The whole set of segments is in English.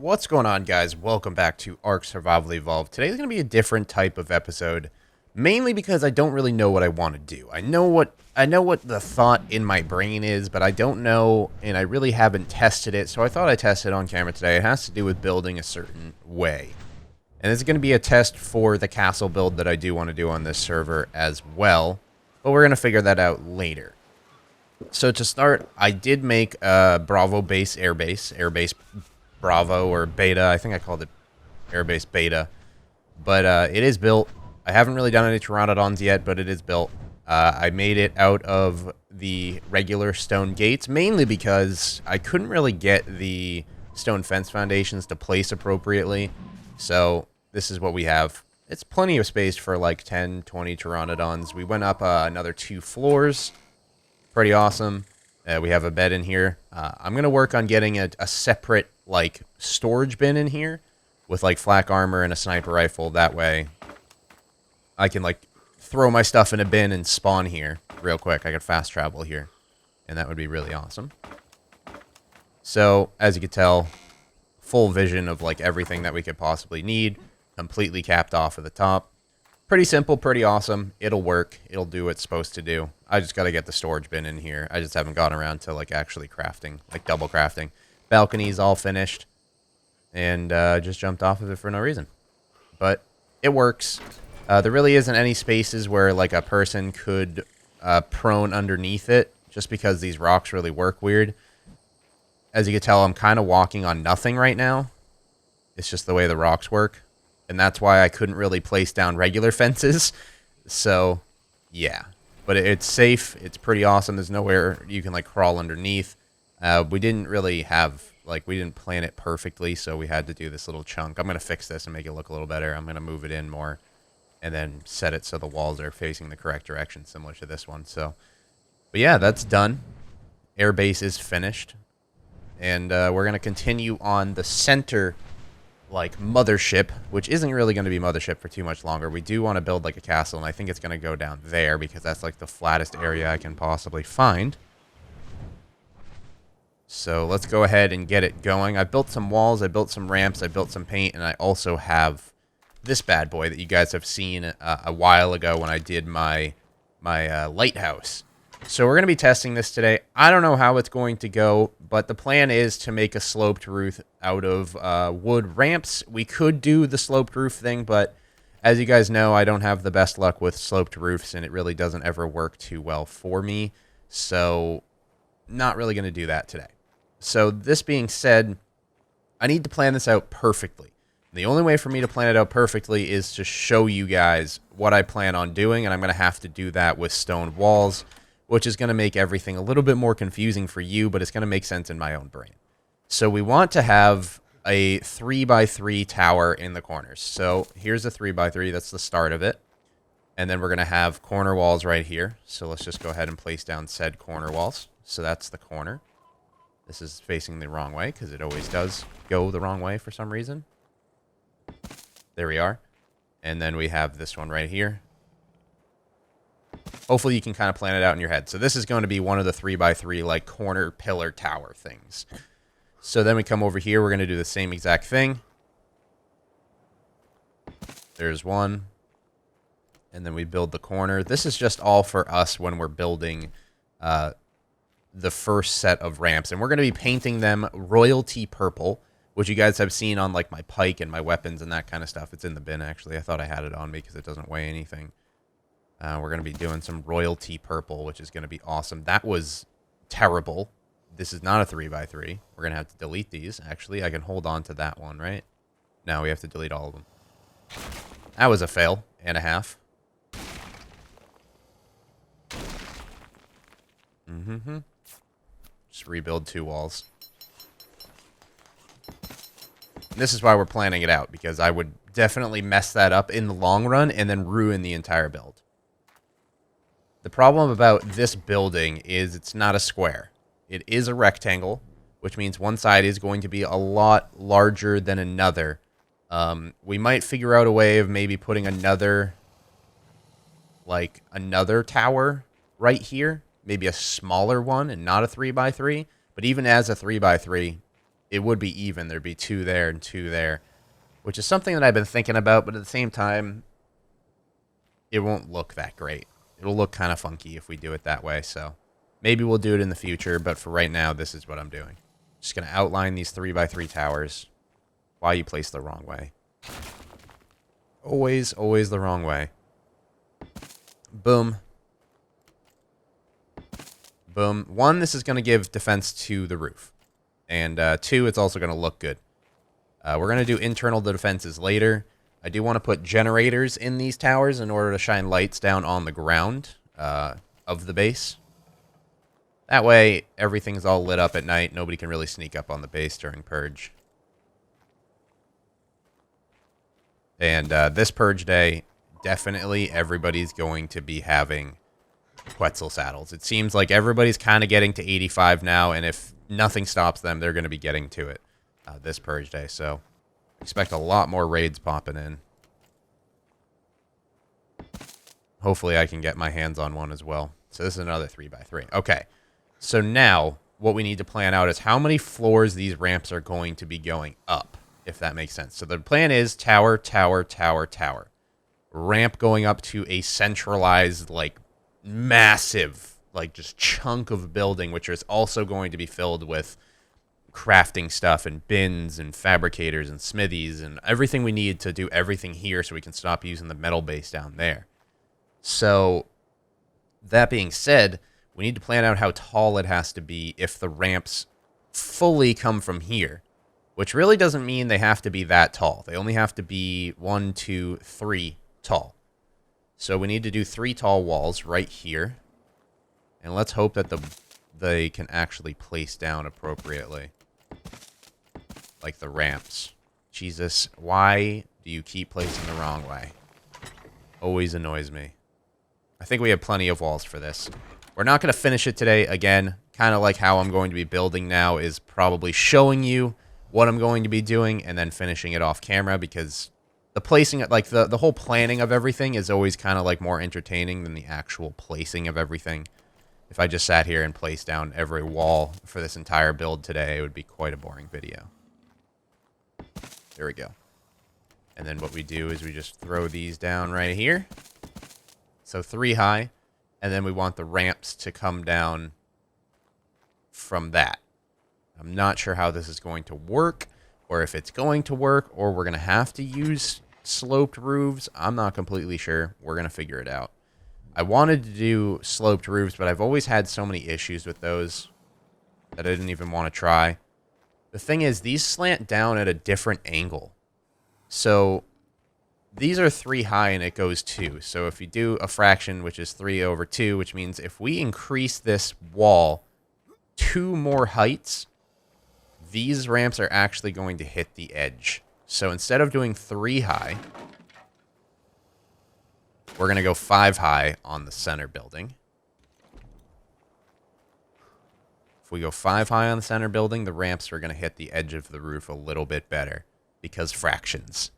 What's going on, guys? Welcome back to Ark Survival Evolved. Today's going to be a different type of episode, mainly because I don't really know what I want to do. I know what the thought in my brain is, but I don't know, and I really haven't tested it, so I thought I'd test it on camera today. It has to do with building a certain way. And this is going to be a test for the castle build that I do want to do on this server as well, but we're going to figure that out later. So to start, I did make a Bravo base Airbase Bravo or Beta. I think I called it Airbase Beta. But it is built. I haven't really done any Pteranodons yet, but it is built. I made it out of the regular stone gates, mainly because I couldn't really get the stone fence foundations to place appropriately. So this is what we have. It's plenty of space for like 10, 20 Pteranodons. We went up another 2 floors. Pretty awesome. We have a bed in here. I'm going to work on getting a separate, like, storage bin in here with, like, flak armor and a sniper rifle. That way I can, like, throw my stuff in a bin and spawn here real quick. I could fast travel here, and that would be really awesome. So, as you can tell, full vision of, like, everything that we could possibly need. Completely capped off at the top. Pretty simple, pretty awesome. It'll work. It'll do what it's supposed to do. I just got to get the storage bin in here. I just haven't gotten around to, like, actually crafting, like, double crafting. Balcony's all finished. And just jumped off of it for no reason. But it works. There really isn't any spaces where, like, a person could prone underneath it, just because these rocks really work weird. As you can tell, I'm kind of walking on nothing right now. It's just the way the rocks work. And that's why I couldn't really place down regular fences. So, yeah. But it's safe. It's pretty awesome. There's nowhere you can, like, crawl underneath. We didn't really have, like, we didn't plan it perfectly, so we had to do this little chunk. I'm going to fix this and make it look a little better. I'm going to move it in more and then set it so the walls are facing the correct direction, similar to this one. So, but yeah, that's done. Airbase is finished. And we're going to continue on the center, like, mothership, which isn't really going to be mothership for too much longer. We do want to build, like, a castle, and I think it's going to go down there because that's, like, the flattest area I can possibly find. So let's go ahead and get it going. I built some walls, I built some ramps, I built some paint, and I also have this bad boy that you guys have seen a while ago when I did my lighthouse. So we're going to be testing this today. I don't know how it's going to go, but the plan is to make a sloped roof out of wood ramps. We could do the sloped roof thing, but as you guys know, I don't have the best luck with sloped roofs, and it really doesn't ever work too well for me. So not really going to do that today. So this being said, I need to plan this out perfectly. The only way for me to plan it out perfectly is to show you guys what I plan on doing, and I'm going to have to do that with stone walls, which is going to make everything a little bit more confusing for you, but it's going to make sense in my own brain. So we want to have a 3x3 tower in the corners. So here's a 3x3. That's the start of it. And then we're going to have corner walls right here. So let's just go ahead and place down said corner walls. So that's the corner. This is facing the wrong way because it always does go the wrong way for some reason. There we are. And then we have this one right here. Hopefully you can kind of plan it out in your head. So this is going to be one of the 3x3 like corner pillar tower things. So then we come over here. We're going to do the same exact thing. There's one. And then we build the corner. This is just all for us when we're building the first set of ramps. And we're going to be painting them royalty purple, which you guys have seen on like my pike and my weapons and that kind of stuff. It's in the bin, actually. I thought I had it on me because it doesn't weigh anything. We're going to be doing some royalty purple, which is going to be awesome. That was terrible. This is not a 3x3. We're going to have to delete these. Actually, I can hold on to that one, right? No, we have to delete all of them. That was a fail and a half. Just rebuild 2 walls. This is why we're planning it out, because I would definitely mess that up in the long run and then ruin the entire build. The problem about this building is it's not a square. It is a rectangle, which means one side is going to be a lot larger than another. We might figure out a way of maybe putting another tower right here. Maybe a smaller one and not a 3x3. But even as a 3x3, it would be even. There'd be 2 there and 2 there, which is something that I've been thinking about, but at the same time, it won't look that great. It'll look kind of funky if we do it that way, so maybe we'll do it in the future, but for right now, this is what I'm doing. Just going to outline these 3x3 towers. Why you place the wrong way. Always, always the wrong way. Boom. Boom. 1, this is going to give defense to the roof. And 2, it's also going to look good. We're going to do internal defenses later. I do want to put generators in these towers in order to shine lights down on the ground of the base. That way, everything's all lit up at night. Nobody can really sneak up on the base during purge. And this purge day, definitely everybody's going to be having KEWL saddles. It seems like everybody's kind of getting to 85 now, and if nothing stops them, they're going to be getting to it this purge day. So expect a lot more raids popping in. Hopefully I can get my hands on one as well. So this is another 3x3. Okay, so now what we need to plan out is how many floors these ramps are going to be going up, if that makes sense. So the plan is tower, tower, tower, tower. Ramp going up to a centralized, like, massive, like, just chunk of building, which is also going to be filled with crafting stuff and bins and fabricators and smithies and everything we need to do everything here so we can stop using the metal base down there. So that being said, we need to plan out how tall it has to be if the ramps fully come from here, which really doesn't mean they have to be that tall. They only have to be 1, 2, 3 tall. So we need to do 3 tall walls right here. And let's hope that they can actually place down appropriately. Like the ramps. Jesus, why do you keep placing the wrong way? Always annoys me. I think we have plenty of walls for this. We're not going to finish it today. Again, kind of like how I'm going to be building now is probably showing you what I'm going to be doing and then finishing it off camera, because the placing, like the whole planning of everything is always kind of like more entertaining than the actual placing of everything. If I just sat here and placed down every wall for this entire build today, it would be quite a boring video. There we go. And then what we do is we just throw these down right here. So 3 high. And then we want the ramps to come down from that. I'm not sure how this is going to work, or if it's going to work, or we're going to have to use sloped roofs. I'm not completely sure. We're going to figure it out. I wanted to do sloped roofs, but I've always had so many issues with those that I didn't even want to try. The thing is, these slant down at a different angle. So these are 3 high and it goes 2. So if you do a fraction, which is 3 over 2, which means if we increase this wall 2 more heights, these ramps are actually going to hit the edge. So instead of doing 3 high, we're going to go 5 high on the center building. If we go 5 high on the center building, the ramps are going to hit the edge of the roof a little bit better. Because fractions.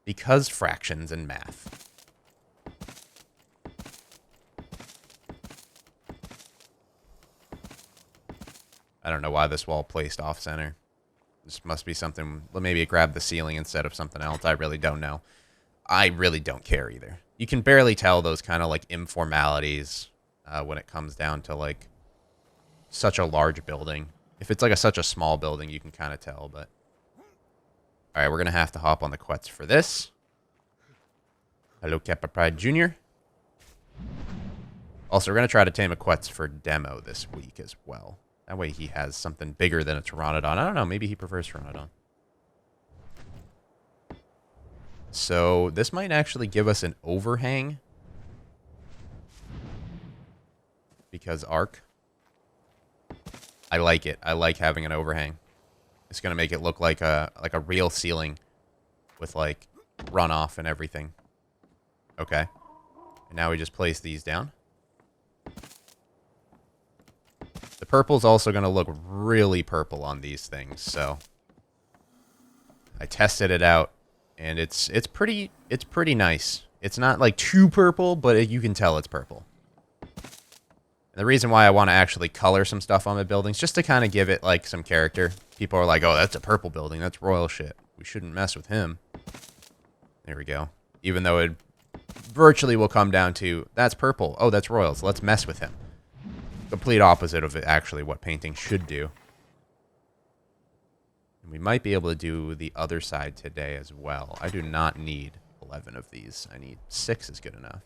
Because fractions and math. I don't know why this wall placed off center. This must be something. Well, maybe it grabbed the ceiling instead of something else. I really don't know. I really don't care either. You can barely tell those kind of like informalities when it comes down to like such a large building. If it's like such a small building, you can kind of tell. But all right, we're gonna have to hop on the KEWL for this. Hello, Kappa Pride Jr. Also, we're gonna try to tame a KEWL for demo this week as well. That way he has something bigger than a Pteranodon. I don't know, maybe he prefers Pteranodon. So this might actually give us an overhang. Because arc. I like it. I like having an overhang. It's going to make it look like a real ceiling with like runoff and everything. Okay. And now we just place these down. The purple's also going to look really purple on these things, so I tested it out and it's pretty nice. It's not like too purple, but you can tell it's purple. And And the reason why I want to actually color some stuff on the buildings, just to kind of give it, like, some character. People are like, oh, that's a purple building. That's royal shit. We shouldn't mess with him. There we go. Even though it virtually will come down to, that's purple. Oh, that's royal, so let's mess with him. Complete opposite of it, actually, what painting should do. And we might be able to do the other side today as well. I do not need 11 of these. I need 6 is good enough.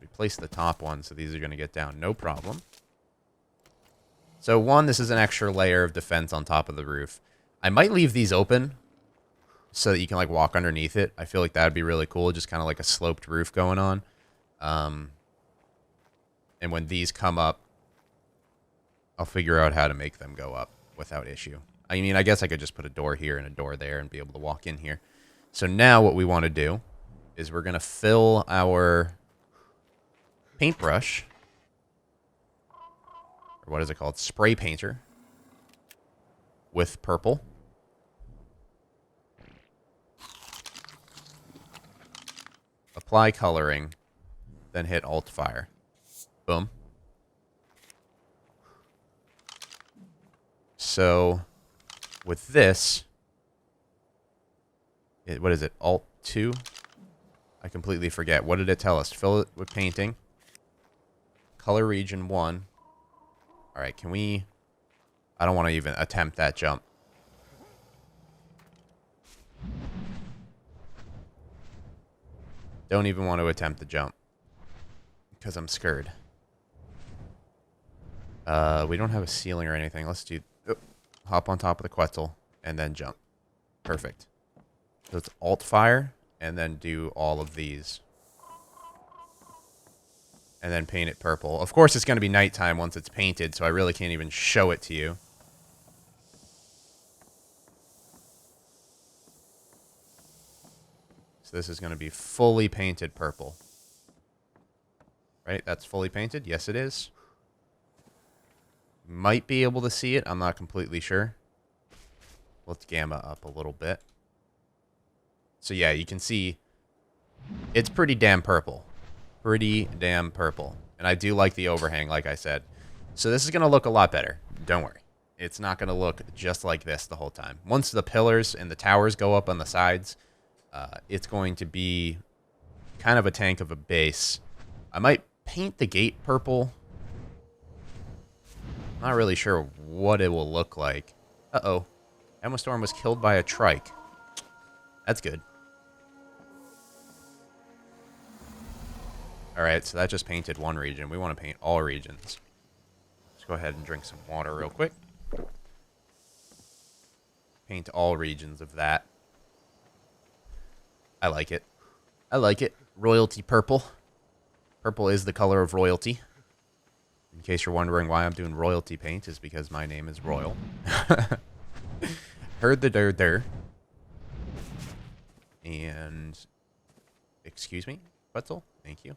We place the top one, so these are going to get down no problem. So one, this is an extra layer of defense on top of the roof. I might leave these open so that you can, like, walk underneath it. I feel like that would be really cool, just kind of like a sloped roof going on. And when these come up, I'll figure out how to make them go up without issue. I mean, I guess I could just put a door here and a door there and be able to walk in here. So now what we want to do is we're going to fill our paintbrush, or what is it called? Spray painter, with purple. Apply coloring, then hit Alt Fire. Boom. So with this, what is it? Alt 2? I completely forget. What did it tell us? Fill it with painting. Color region 1. All right, can we... I don't want to even attempt that jump. Don't even want to attempt the jump, because I'm scared. We don't have a ceiling or anything. Let's do... Oh, hop on top of the Quetzal, and then jump. Perfect. So it's Alt Fire, and then do all of these. And then paint it purple. Of course, it's going to be nighttime once it's painted, so I really can't even show it to you. So this is going to be fully painted purple. Right? That's fully painted? Yes, it is. Might be able to see it. I'm not completely sure. Let's gamma up a little bit. So yeah, you can see it's pretty damn purple. Pretty damn purple. And I do like the overhang, like I said. So this is going to look a lot better. Don't worry. It's not going to look just like this the whole time. Once the pillars and the towers go up on the sides, it's going to be kind of a tank of a base. I might paint the gate purple. Not really sure what it will look like. Uh-oh. Emma Storm was killed by a trike. That's good. Alright, so that just painted one region. We want to paint all regions. Let's go ahead and drink some water real quick. Paint all regions of that. I like it. I like it. Royalty purple. Purple is the color of royalty. In case you're wondering why I'm doing royalty paint, is because my name is Royal. Heard the der. And... excuse me, Quetzal? Thank you.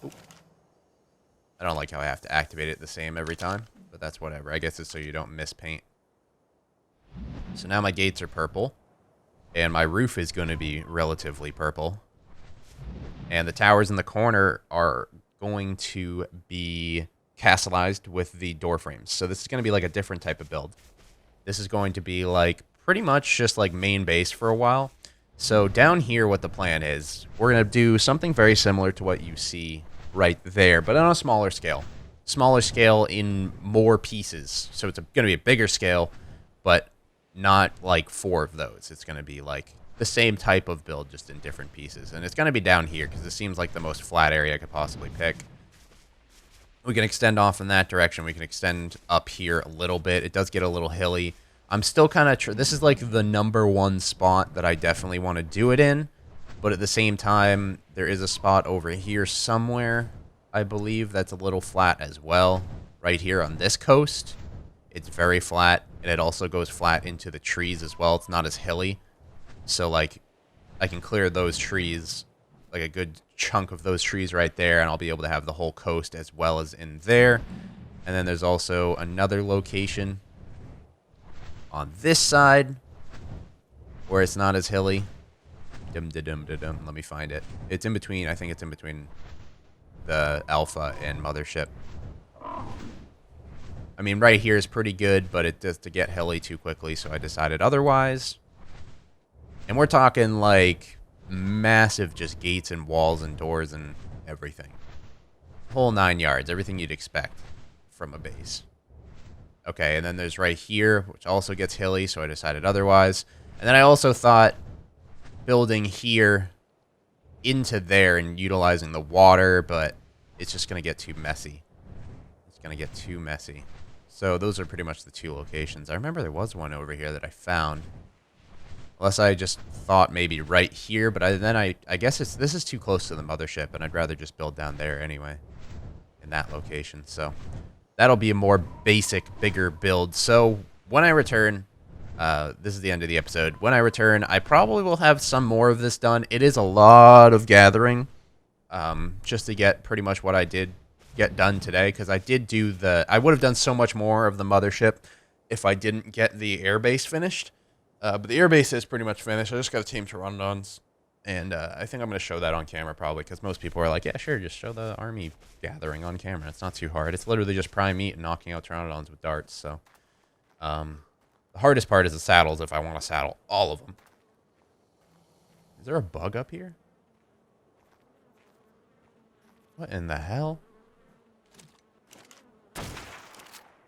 Ooh. I don't like how I have to activate it the same every time, but that's whatever. I guess it's so you don't miss paint. So now my gates are purple, and my roof is going to be relatively purple. And the towers in the corner are going to be castleized with the door frames. So this is going to be like a different type of build. This is going to be like pretty much just like main base for a while. So down here, what the plan is, we're going to do something very similar to what you see right there, but on a smaller scale. Smaller scale in more pieces. So it's going to be a bigger scale, but not like 4 of those. It's going to be like the same type of build, just in different pieces. And it's going to be down here, because it seems like the most flat area I could possibly pick. We can extend off in that direction. We can extend up here a little bit. It does get a little hilly. I'm still kind of... this is like the #1 spot that I definitely want to do it in. But at the same time, there is a spot over here somewhere, I believe, that's a little flat as well. Right here on this coast. It's very flat. And it also goes flat into the trees as well. It's not as hilly. So, like, I can clear those trees, like a good chunk of those trees right there, and I'll be able to have the whole coast as well as in there. And then there's also another location on this side where it's not as hilly. Let me find it. It's in between. I think it's in between the Alpha and Mothership. I mean, right here is pretty good, but it does to get hilly too quickly, so I decided otherwise. And we're talking like massive just gates and walls and doors and everything. Whole 9 yards, everything you'd expect from a base. Okay, and then there's right here, which also gets hilly, so I decided otherwise. And then I also thought building here into there and utilizing the water, but it's just going to get too messy. It's going to get too messy. So those are pretty much the two locations. I remember there was one over here that I found. Unless I just thought maybe right here, but I guess this is too close to the mothership, and I'd rather just build down there anyway, in that location. So that'll be a more basic, bigger build. So when I return, this is the end of the episode. When I return, I probably will have some more of this done. It is a lot of gathering, just to get pretty much what I did get done today, because I did do I would have done so much more of the mothership if I didn't get the airbase finished. But the airbase is pretty much finished. I just got a team pteranodons, and I think I'm going to show that on camera probably, because most people are like, yeah, sure, just show the army gathering on camera. It's not too hard. It's literally just prime meat and knocking out pteranodons with darts. So the hardest part is the saddles if I want to saddle all of them. Is there a bug up here? What in the hell?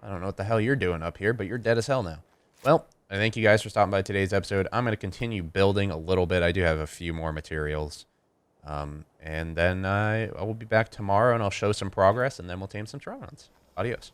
I don't know what the hell you're doing up here, but you're dead as hell now. Well, I thank you guys for stopping by today's episode. I'm going to continue building a little bit. I do have a few more materials. And then I will be back tomorrow, and I'll show some progress, and then we'll tame some pteranodons. Adios.